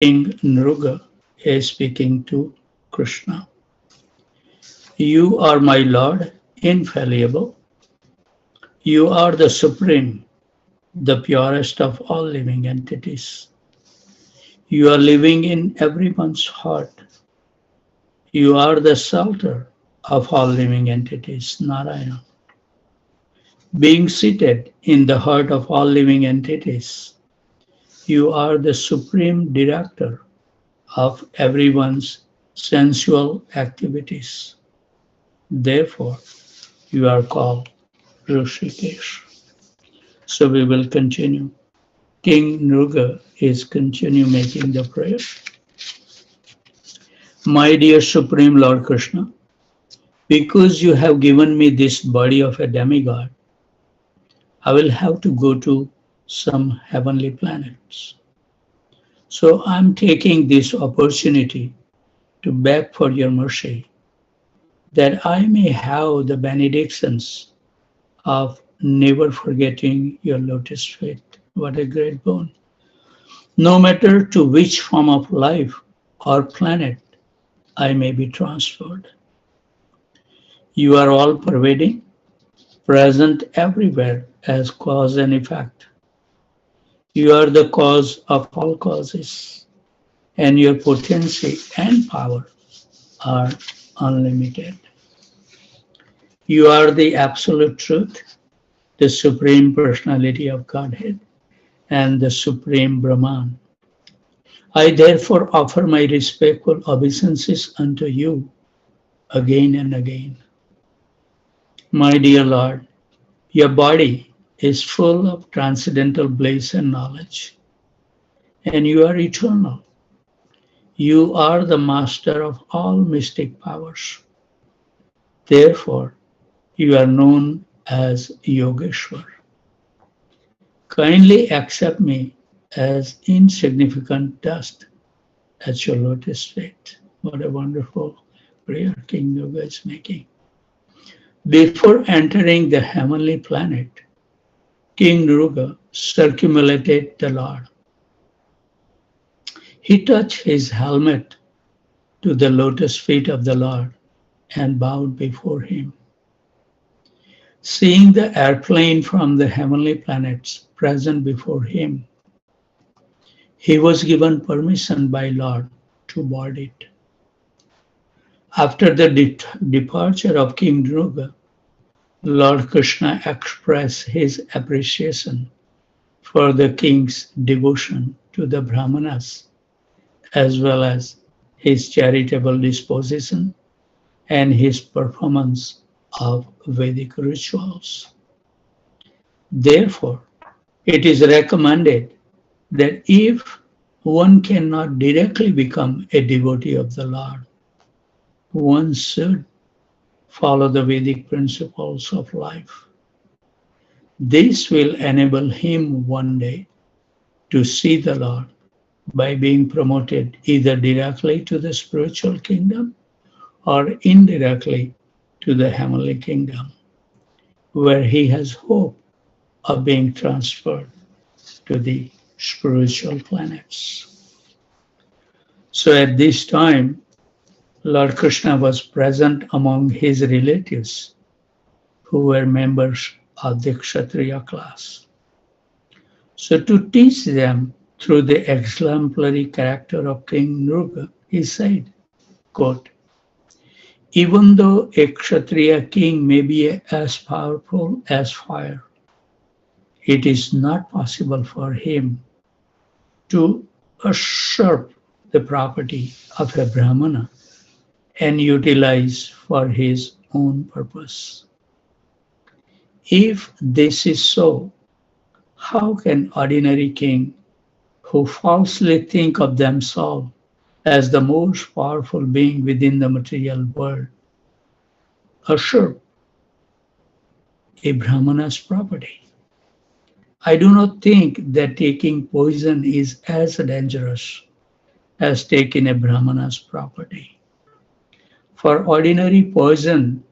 King Nruga is speaking to Krishna. You are my Lord, infallible. You are the supreme, the purest of all living entities. You are living in everyone's heart. You are the shelter of all living entities, Narayana. Being seated in the heart of all living entities, you are the supreme director of everyone's sensual activities. Therefore, you are called Rishikesh. So we will continue. King Nruga is continue making the prayer. My dear Supreme Lord Krishna, because you have given me this body of a demigod, I will have to go to some heavenly planets. So I'm taking this opportunity to beg for your mercy that I may have the benedictions of never forgetting your lotus feet. What a great boon. No matter to which form of life or planet I may be transferred. You are all pervading, present everywhere as cause and effect. You are the cause of all causes, and your potency and power are unlimited. You are the absolute truth, the supreme personality of Godhead, and the supreme Brahman. I therefore offer my respectful obeisances unto you again and again. My dear Lord, your body is full of transcendental bliss and knowledge, and you are eternal. You are the master of all mystic powers. Therefore, you are known as Yogeshwar. Kindly accept me as insignificant dust at your lotus feet. What a wonderful prayer King Yoga is making. Before entering the heavenly planet, King Nruga circumambulated the Lord. He touched his helmet to the lotus feet of the Lord and bowed before him. Seeing the airplane from the heavenly planets present before him, he was given permission by Lord to board it. After the departure of King Nruga, Lord Krishna expressed his appreciation for the king's devotion to the Brahmanas, as well as his charitable disposition and his performance of Vedic rituals. Therefore, it is recommended that if one cannot directly become a devotee of the Lord, one should follow the Vedic principles of life. This will enable him one day to see the Lord by being promoted either directly to the spiritual kingdom or indirectly to the heavenly kingdom, where he has hope of being transferred to the spiritual planets. So at this time, Lord Krishna was present among his relatives who were members of the Kshatriya class. So to teach them through the exemplary character of King Nruga, he said, quote, even though a Kshatriya king may be as powerful as fire, it is not possible for him to usurp the property of a Brahmana and utilize for his own purpose. If this is so, how can ordinary king who falsely think of themselves as the most powerful being within the material world usurp a Brahmana's property? I do not think that taking poison is as dangerous as taking a Brahmana's property. For ordinary poison,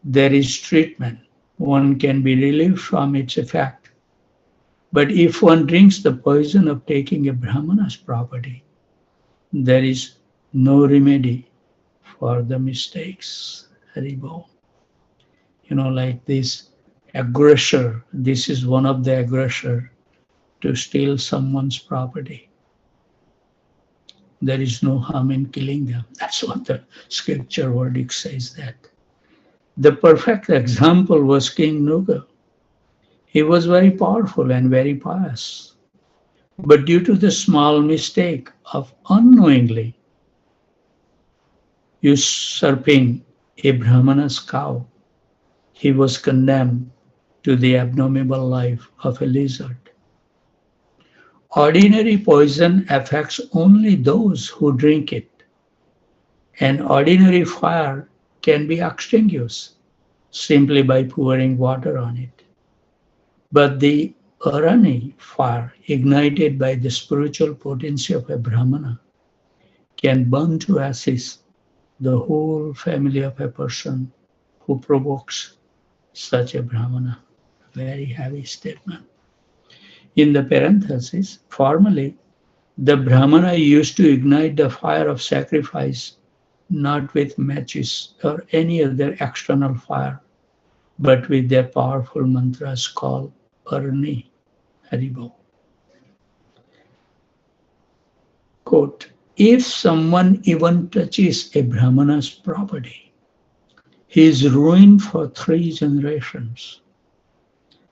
there is treatment. One can be relieved from its effect. But if one drinks the poison of taking a Brahmana's property, there is no remedy for the mistakes. Haribo. Like this aggressor, this is one of the aggressor to steal someone's property. There is no harm in killing them. That's what the scripture verdict says that. The perfect example was King Nuga. He was very powerful and very pious. But due to the small mistake of unknowingly usurping a Brahmana's cow, he was condemned to the abominable life of a lizard. Ordinary poison affects only those who drink it, and ordinary fire can be extinguished simply by pouring water on it. But the Arani fire, ignited by the spiritual potency of a Brahmana, can burn to ashes the whole family of a person who provokes such a Brahmana. Very heavy statement. In the parenthesis, formerly, the Brahmana used to ignite the fire of sacrifice not with matches or any other external fire, but with their powerful mantras called Arni. Haribo. Quote, if someone even touches a Brahmana's property, he is ruined for 3 generations.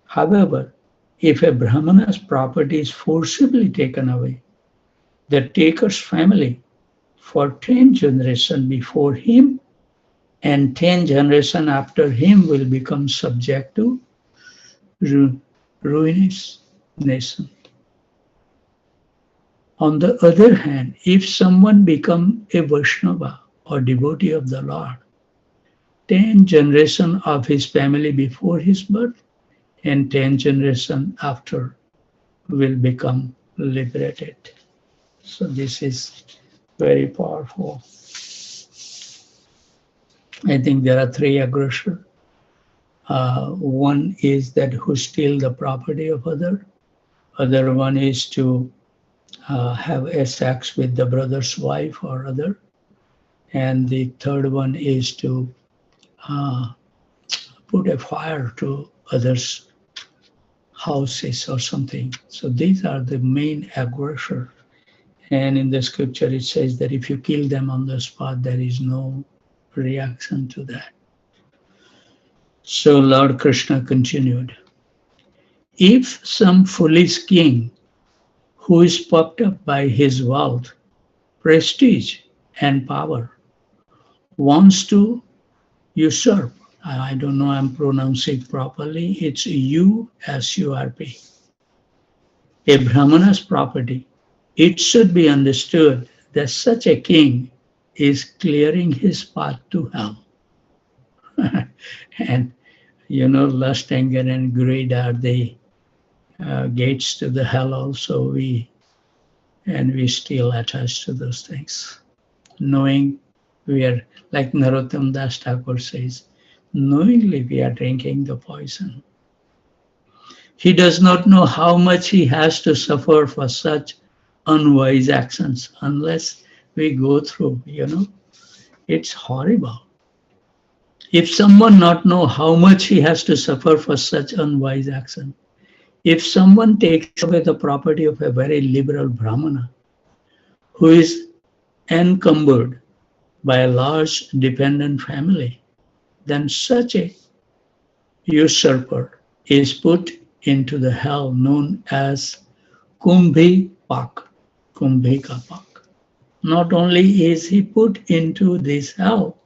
However, if a Brahmana's property is forcibly taken away, the taker's family for 10 generations before him and 10 generations after him will become subject to ruination. On the other hand, if someone becomes a Vaishnava or devotee of the Lord, 10 generations of his family before his birth and 10 generations after will become liberated. So this is very powerful. I think there are 3 aggressors. One is that who steal the property of other. Other one is to have a sex with the brother's wife or other. And the third one is to put a fire to others' houses or something. So these are the main aggressors. And in the scripture it says that if you kill them on the spot, there is no reaction to that. So Lord Krishna continued, if some foolish king who is puffed up by his wealth, prestige, and power wants to usurp, I don't know I'm pronouncing it properly, it's U-S-U-R-P, a Brahmana's property, it should be understood that such a king is clearing his path to hell. And lust, anger, and greed are the gates to the hell also. We still attach to those things. Knowing we are, like Narottam Das Thakur says, knowingly we are drinking the poison. He does not know how much he has to suffer for such unwise actions unless we go through, it's horrible. If someone not know how much he has to suffer for such unwise action, if someone takes away the property of a very liberal Brahmana who is encumbered by a large dependent family, then such a usurper is put into the hell known as Kumbhika Pak. Not only is he put into this hell,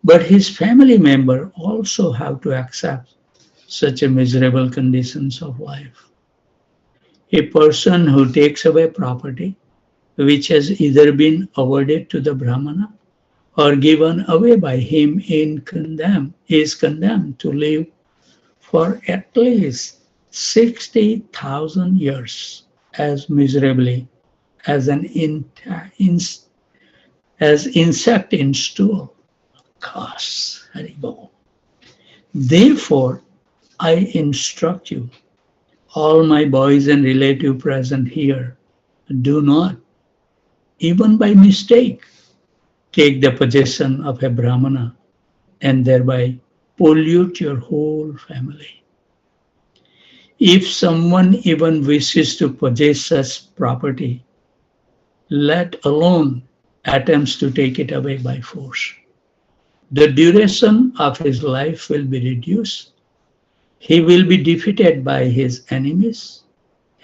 but his family member also have to accept such a miserable conditions of life. A person who takes away property which has either been awarded to the Brahmana or given away by him is condemned to live for at least 60,000 years as miserably as an insect in stool. Gosh, Haribo. Therefore, I instruct you, all my boys and relatives present here, do not even by mistake, take the possession of a Brahmana and thereby pollute your whole family. If someone even wishes to possess such property, let alone attempts to take it away by force, the duration of his life will be reduced. He will be defeated by his enemies,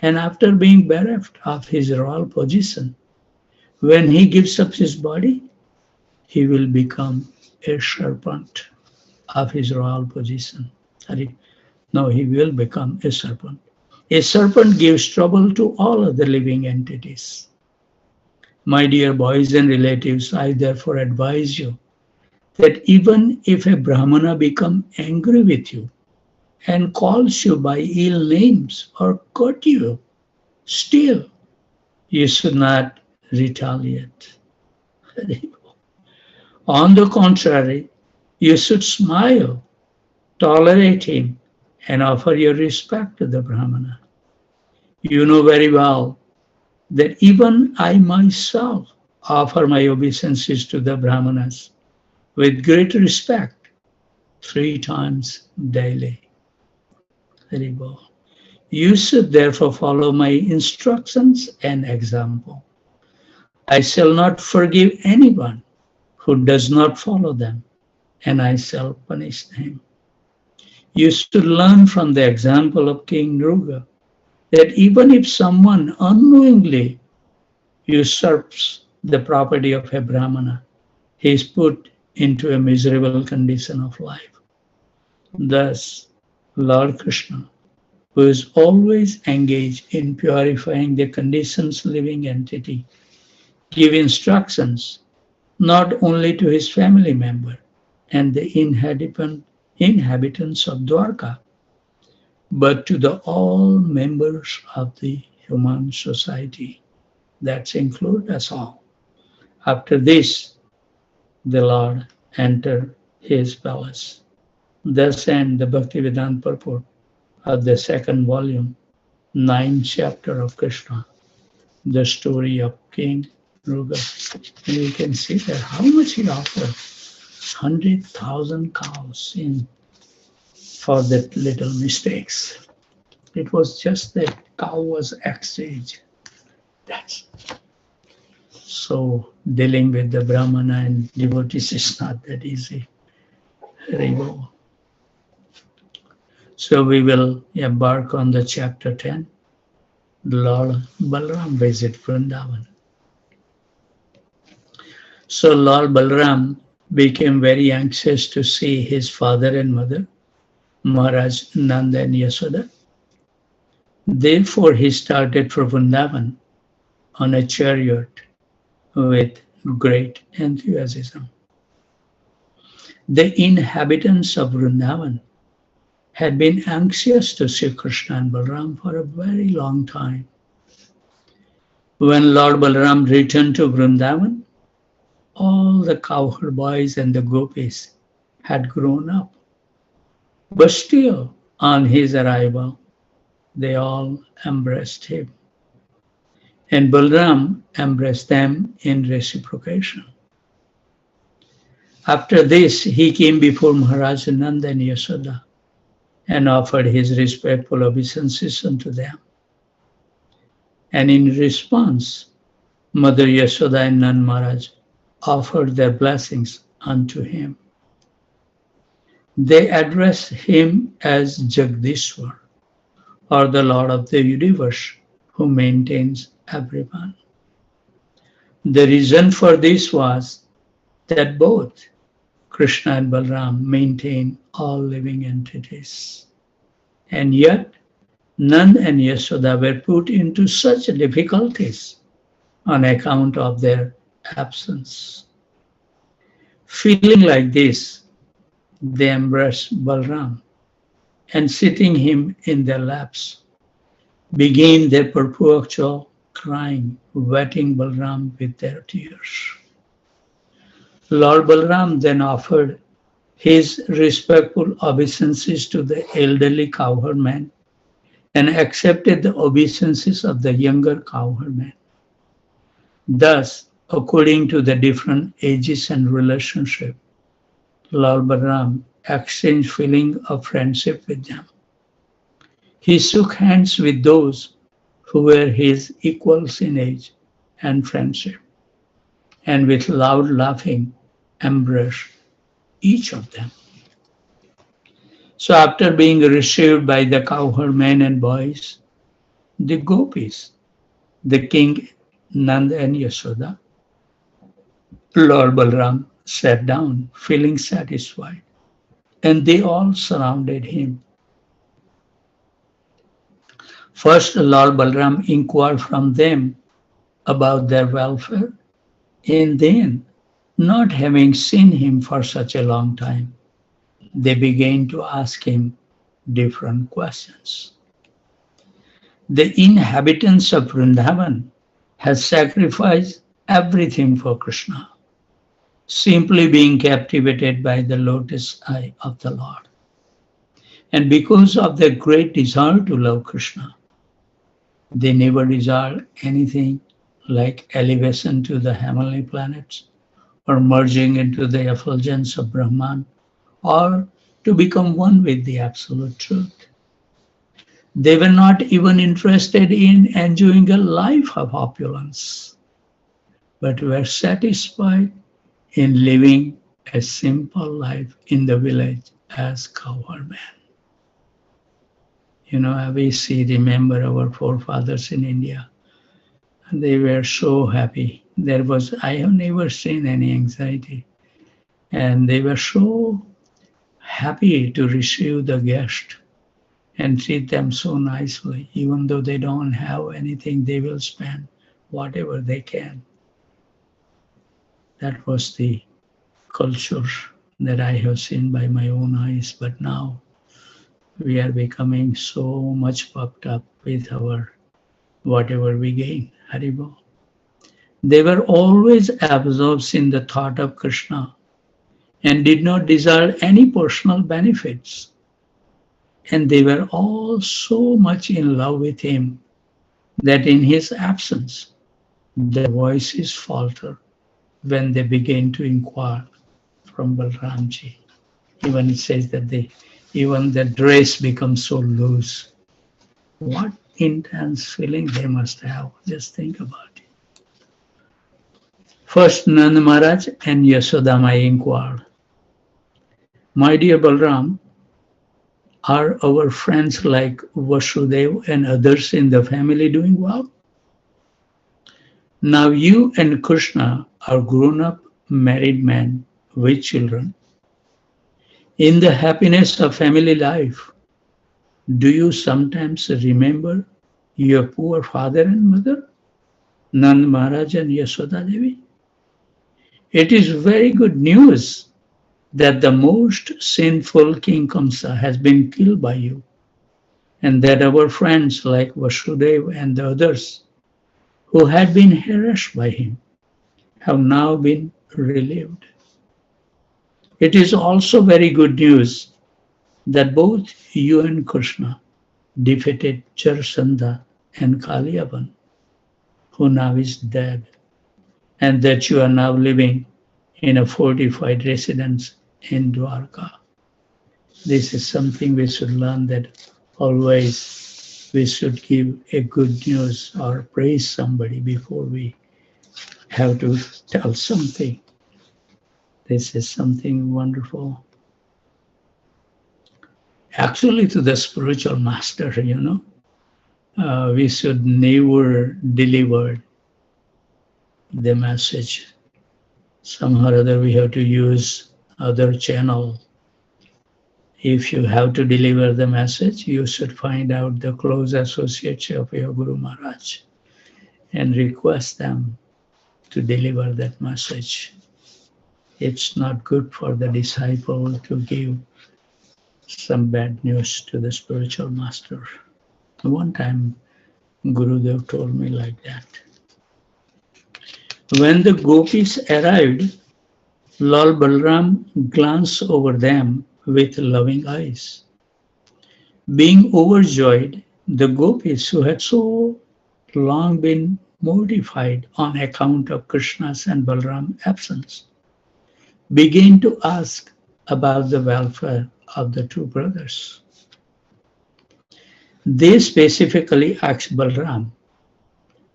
and after being bereft of his royal position, when he gives up his body, he will become a serpent of his royal position. No, he will become a serpent. A serpent gives trouble to all other living entities. My dear boys and relatives, I therefore advise you that even if a Brahmana become angry with you and calls you by ill names or cut you, still you should not retaliate. On the contrary, you should smile, tolerate him, and offer your respect to the Brahmana. You know very well that even I myself offer my obeisances to the Brahmanas with great respect 3 times daily. Very well. You should therefore follow my instructions and example. I shall not forgive anyone who does not follow them, and I shall punish him. You should learn from the example of King Ruga that even if someone unknowingly usurps the property of a Brahmana, he is put into a miserable condition of life. Thus, Lord Krishna, who is always engaged in purifying the conditions living entity, give instructions not only to his family member and the inhabitants of Dwarka, but to the all members of the human society. That includes us all. After this, the Lord entered his palace. Thus ends the Bhaktivedanta purport of the 2nd volume, 9th chapter of Krishna, the story of King Ruga. And you can see that how much he offered, 100,000 cows for that little mistakes. It was just that cow was exchanged. That's so dealing with the Brahmana and devotees is not that easy. So we will embark on the chapter 10. Lord Balaram visit Vrindavan. So Lord Balaram became very anxious to see his father and mother, Maharaj Nanda and Yasoda. Therefore he started for Vrindavan on a chariot with great enthusiasm. The inhabitants of Vrindavan had been anxious to see Krishna and Balaram for a very long time. When Lord Balaram returned to Vrindavan, all the cowherd boys and the gopis had grown up. But still, on his arrival, they all embraced him. And Balaram embraced them in reciprocation. After this, he came before Maharaj Nanda and Yasoda and offered his respectful obeisances unto them. And in response, Mother Yasoda and Nand Maharaj offered their blessings unto him. They addressed him as Jagdishwar, or the Lord of the universe, who maintains everyone. The reason for this was that both Krishna and Balaram maintain all living entities. And yet, Nand and Yasoda were put into such difficulties on account of their absence. Feeling like this, they embraced Balaram and sitting him in their laps, began their perpetual crying, wetting Balaram with their tears. Lord Balaram then offered his respectful obeisances to the elderly cowherd man and accepted the obeisances of the younger cowherd man. Thus, according to the different ages and relationship. Lord Balaram exchanged feeling of friendship with them. He shook hands with those who were his equals in age and friendship, and with loud laughing embraced each of them. So after being received by the cowherd men and boys, the gopis, the king Nand and Yashoda, Lord Balram sat down, feeling satisfied, and they all surrounded him. First, Lord Balram inquired from them about their welfare, and then, not having seen him for such a long time, they began to ask him different questions. The inhabitants of Vrindavan had sacrificed everything for Krishna, simply being captivated by the lotus eye of the Lord. And because of their great desire to love Krishna, they never desired anything like elevation to the heavenly planets, or merging into the effulgence of Brahman, or to become one with the absolute truth. They were not even interested in enjoying a life of opulence, but were satisfied in living a simple life in the village as cowherd men. You know, we see, remember our forefathers in India, and they were so happy. I have never seen any anxiety. And they were so happy to receive the guest and treat them so nicely. Even though they don't have anything, they will spend whatever they can. That was the culture that I have seen by my own eyes. But now we are becoming so much puffed up with our whatever we gain. Haribo. They were always absorbed in the thought of Krishna and did not desire any personal benefits. And they were all so much in love with him that in his absence, their voices falter when they begin to inquire from Balramji. Even it says that even the dress becomes so loose. What intense feeling they must have. Just think about it. First, Nand Maharaj and Yasodama inquired, "My dear Balram, are our friends like Vasudeva and others in the family doing well? Now you and Krishna are grown-up married men with children. In the happiness of family life, do you sometimes remember your poor father and mother, Nand Maharaj and Yashoda Devi? It is very good news that the most sinful King Kamsa has been killed by you, and that our friends like Vasudeva and the others who had been harassed by him have now been relieved. It is also very good news that both you and Krishna defeated Jarasandha and Kaliyavan, who now is dead, and that you are now living in a fortified residence in Dwarka. This is something we should learn, that always we should give a good news or praise somebody before we have to tell something. This is something wonderful. Actually, to the spiritual master, we should never deliver the message. Somehow or other we have to use other channel. If you have to deliver the message, you should find out the close associates of your Guru Maharaj and request them to deliver that message. It's not good for the disciple to give some bad news to the spiritual master. One time, Gurudev told me like that. When the gopis arrived, Lord Balram glanced over them with loving eyes. Being overjoyed, the gopis who had so long been mortified on account of Krishna's and Balram's absence, began to ask about the welfare of the two brothers. They specifically asked Balram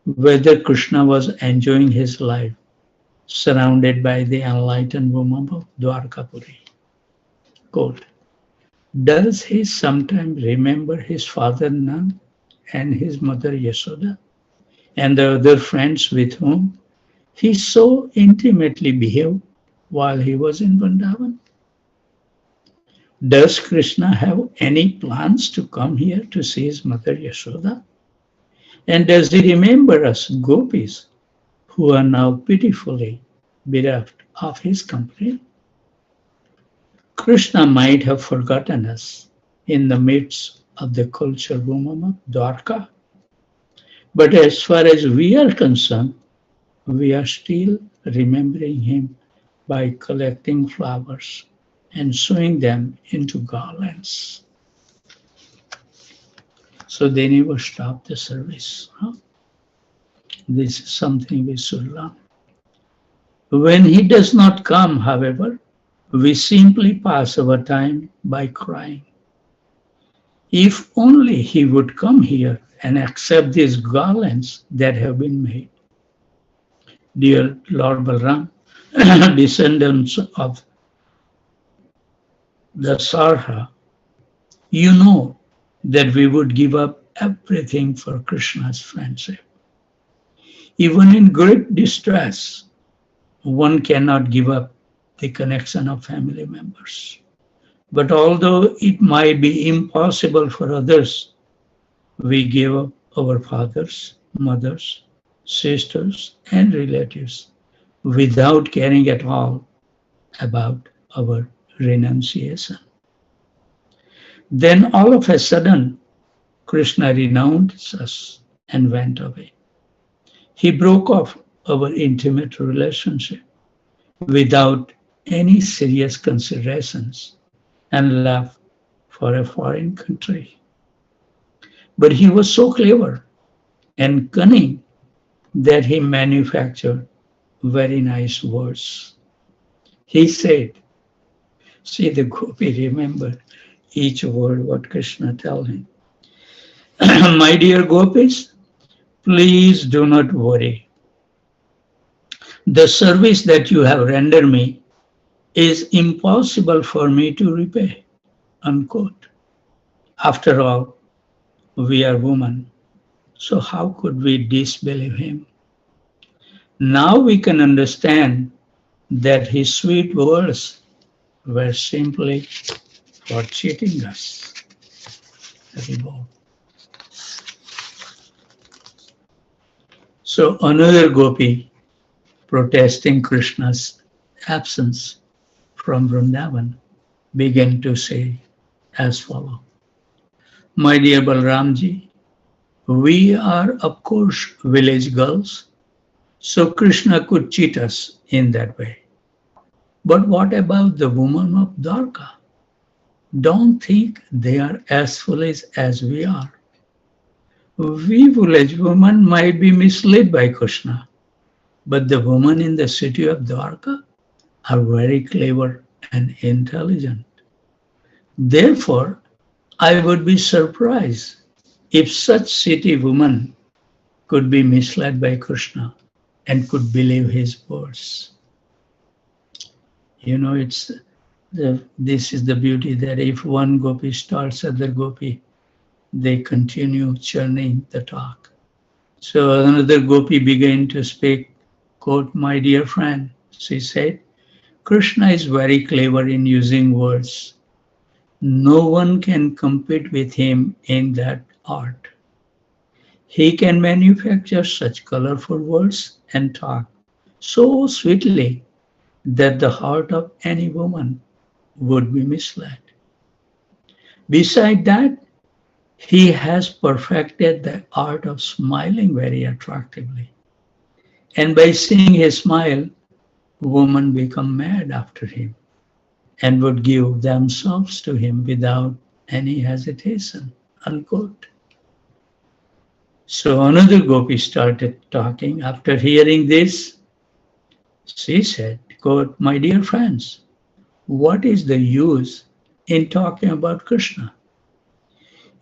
whether Krishna was enjoying his life surrounded by the enlightened woman of Dwarkapuri. Quote, does he sometimes remember his father Nand and his mother Yashoda and the other friends with whom he so intimately behaved while he was in Vrindavan? Does Krishna have any plans to come here to see his mother Yashoda? And does he remember us gopis who are now pitifully bereft of his company? Krishna might have forgotten us in the midst of the cultural woman of Dwarka. But as far as we are concerned, we are still remembering him by collecting flowers and sewing them into garlands. So they never stop the service. This is something we should learn. When he does not come, however, we simply pass our time by crying. If only he would come here and accept these garlands that have been made. Dear Lord Balram, descendants of the Sarha, you know that we would give up everything for Krishna's friendship. Even in great distress, one cannot give up the connection of family members. But although it might be impossible for others, we give up our fathers, mothers, sisters, and relatives without caring at all about our renunciation. Then all of a sudden, Krishna renounced us and went away. He broke off our intimate relationship without any serious considerations and left for a foreign country. But he was so clever and cunning that he manufactured very nice words. He said, see the gopi remember each word what Krishna told him. My dear gopis, please do not worry. The service that you have rendered me is impossible for me to repay, unquote. After all, we are women, so how could we disbelieve him? Now we can understand that his sweet words were simply for cheating us. So another gopi protesting Krishna's absence from Vrindavan began to say as follows. My dear Balramji, we are of course village girls, so Krishna could cheat us in that way. But what about the women of Dwarka? Don't think they are as foolish as we are. We village women might be misled by Krishna, but the women in the city of Dwarka are very clever and intelligent. Therefore, I would be surprised if such city women could be misled by Krishna and could believe his words. You know, this is the beauty that if one gopi starts other gopi, they continue churning the talk. So another gopi began to speak, quote, my dear friend, she said, Krishna is very clever in using words. No one can compete with him in that art. He can manufacture such colorful words and talk so sweetly that the heart of any woman would be misled. Beside that, he has perfected the art of smiling very attractively. And by seeing his smile, women become mad after him and would give themselves to him without any hesitation, unquote. So another gopi started talking. After hearing this, she said, quote, "My dear friends, what is the use in talking about Krishna?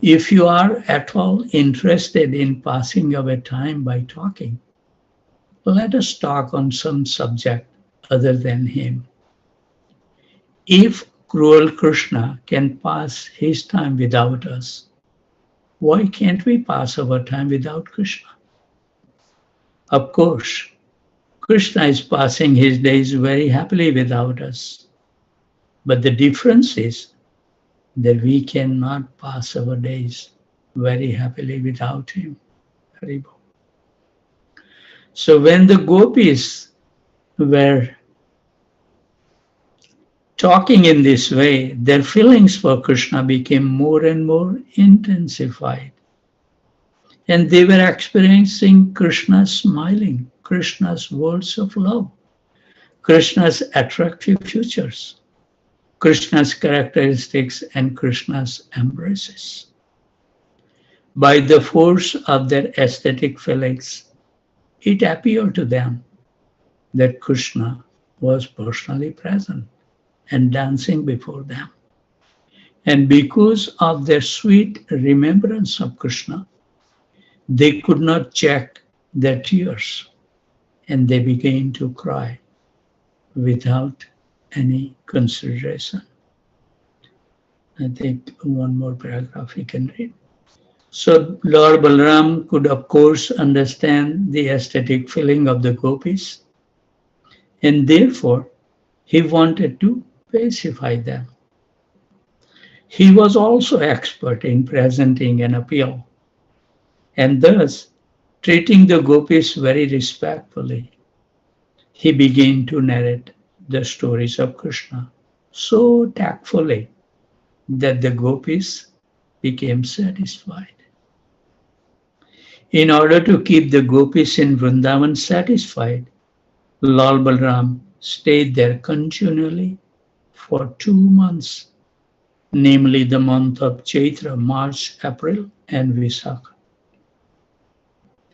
If you are at all interested in passing away time by talking, let us talk on some subject other than him. If cruel Krishna can pass his time without us, why can't we pass our time without Krishna? Of course, Krishna is passing his days very happily without us. But the difference is that we cannot pass our days very happily without him. Haribo. So when the gopis were talking in this way, their feelings for Krishna became more and more intensified. And they were experiencing Krishna's smiling, Krishna's words of love, Krishna's attractive features, Krishna's characteristics, and Krishna's embraces. By the force of their aesthetic feelings, it appeared to them that Krishna was personally present and dancing before them. And because of their sweet remembrance of Krishna, they could not check their tears, and they began to cry without any consideration. I think one more paragraph we can read. So Lord Balaram could of course understand the aesthetic feeling of the gopis, and therefore he wanted to pacify them. He was also expert in presenting an appeal, and thus treating the gopis very respectfully. He began to narrate the stories of Krishna so tactfully that the gopis became satisfied. In order to keep the gopis in Vrindavan satisfied, Lal Balram stayed there continually for 2 months, namely the month of Chaitra, March, April, and Vaisakh,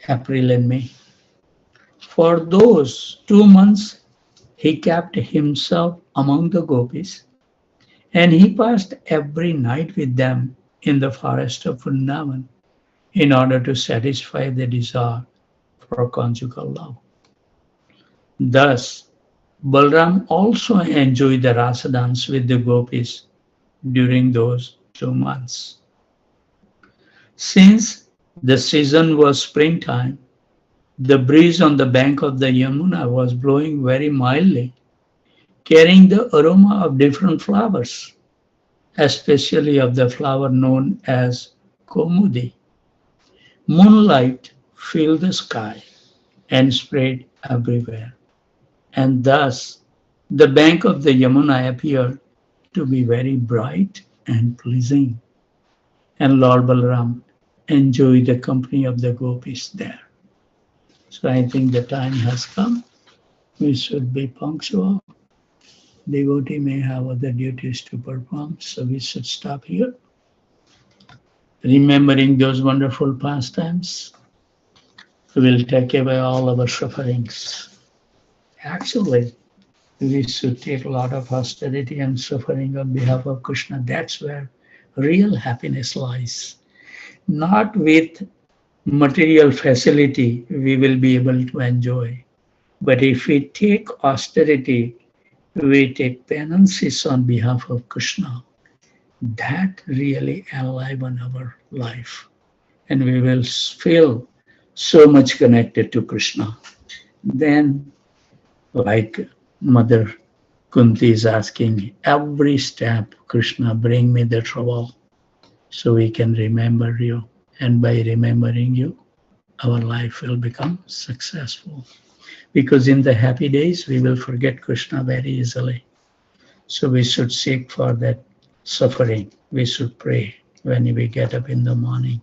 April and May. For those 2 months, he kept himself among the gopis, and he passed every night with them in the forest of Vrindavan in order to satisfy the desire for conjugal love. Thus, Balram also enjoyed the rasa dance with the gopis during those 2 months. Since the season was springtime, the breeze on the bank of the Yamuna was blowing very mildly, carrying the aroma of different flowers, especially of the flower known as Komudi. Moonlight filled the sky and spread everywhere, and thus the bank of the Yamuna appeared to be very bright and pleasing, and Lord Balaram enjoyed the company of the gopis there. So I think the time has come. We should be punctual. Devotee may have other duties to perform, so we should stop here. Remembering those wonderful pastimes will take away all our sufferings. Actually, we should take a lot of austerity and suffering on behalf of Krishna. That's where real happiness lies. Not with material facility we will be able to enjoy. But if we take austerity, we take penances on behalf of Krishna, that really enliven our life. And we will feel so much connected to Krishna. Then, like Mother Kunti is asking, every step, Krishna, bring me the trouble so we can remember you. And by remembering you, our life will become successful. Because in the happy days, we will forget Krishna very easily. So we should seek for that suffering. We should pray when we get up in the morning.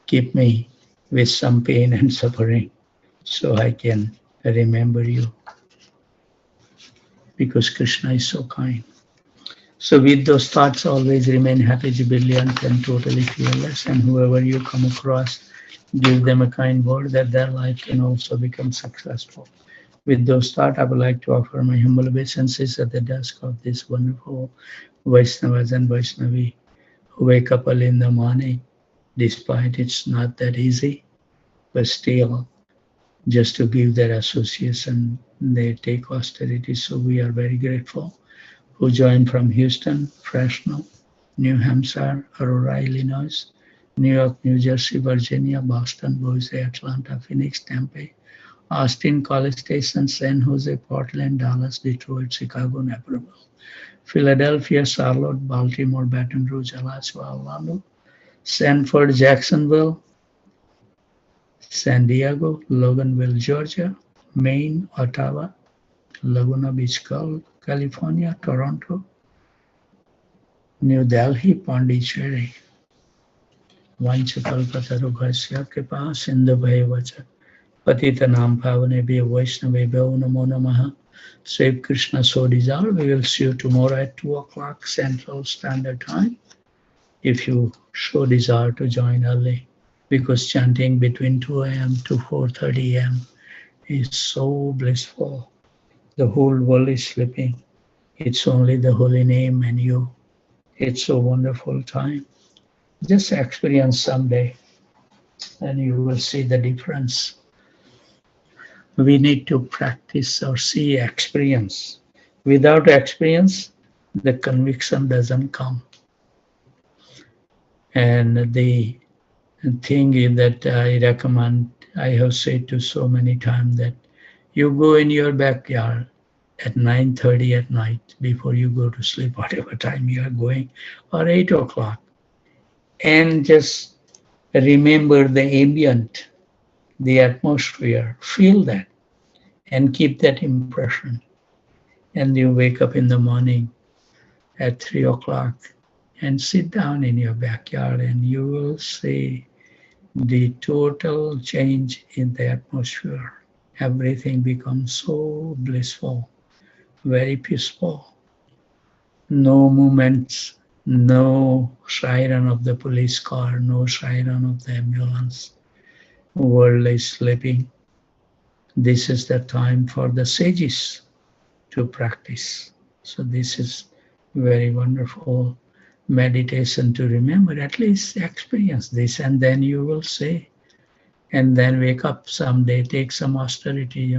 Keep me with some pain and suffering so I can remember you. Because Krishna is so kind. So with those thoughts, always remain happy, jubilant, and totally fearless. And whoever you come across, give them a kind word that their life can also become successful. With those thoughts, I would like to offer my humble obeisances at the desk of this wonderful Vaishnavas and Vaishnavi who wake up early in the morning, despite it's not that easy, but still, just to give their association, they take austerity. So we are very grateful. Who joined from Houston, Fresno, New Hampshire, Aurora, Illinois, New York, New Jersey, Virginia, Boston, Boise, Atlanta, Phoenix, Tampa, Austin, College Station, San Jose, Portland, Dallas, Detroit, Chicago, Naperville, Philadelphia, Charlotte, Baltimore, Baton Rouge, Alaska, Orlando, Sanford, Jacksonville, San Diego, Loganville, Georgia, Maine, Ottawa, Laguna Beach, California, Toronto, New Delhi, Pondicherry. Vanchakalpatarubhasya kripa sindhubhaivacha patitanam pavanebhyo vaishnavebhyo namo namaha. Save Krishna so desire. We will see you tomorrow at 2 o'clock Central Standard Time. If you so desire to join early, because chanting between 2 a.m. to 4:30 a.m. is so blissful. The whole world is sleeping. It's only the holy name and you. It's a wonderful time. Just experience someday and you will see the difference. We need to practice or see experience. Without experience, the conviction doesn't come. And the thing is that I recommend, I have said to so many times that you go in your backyard at 9:30 at night before you go to sleep, whatever time you are going, or 8 o'clock, and just remember the ambient, the atmosphere, feel that, and keep that impression. And you wake up in the morning at 3 o'clock and sit down in your backyard, and you will see the total change in the atmosphere. Everything becomes so blissful, very peaceful. No movements, no siren of the police car, no siren of the ambulance. The world is sleeping. This is the time for the sages to practice. So this is very wonderful meditation to remember, at least experience this, and then you will say, and then wake up someday, take some austerity,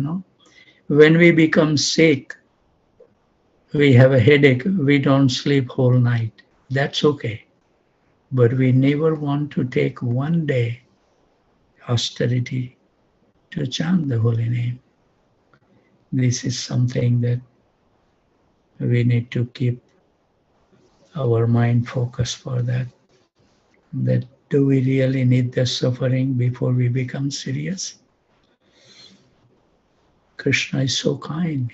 When we become sick, we have a headache, we don't sleep whole night. That's okay. But we never want to take one day austerity to chant the holy name. This is something that we need to keep our mind focused for that. That do we really need the suffering before we become serious? Krishna is so kind.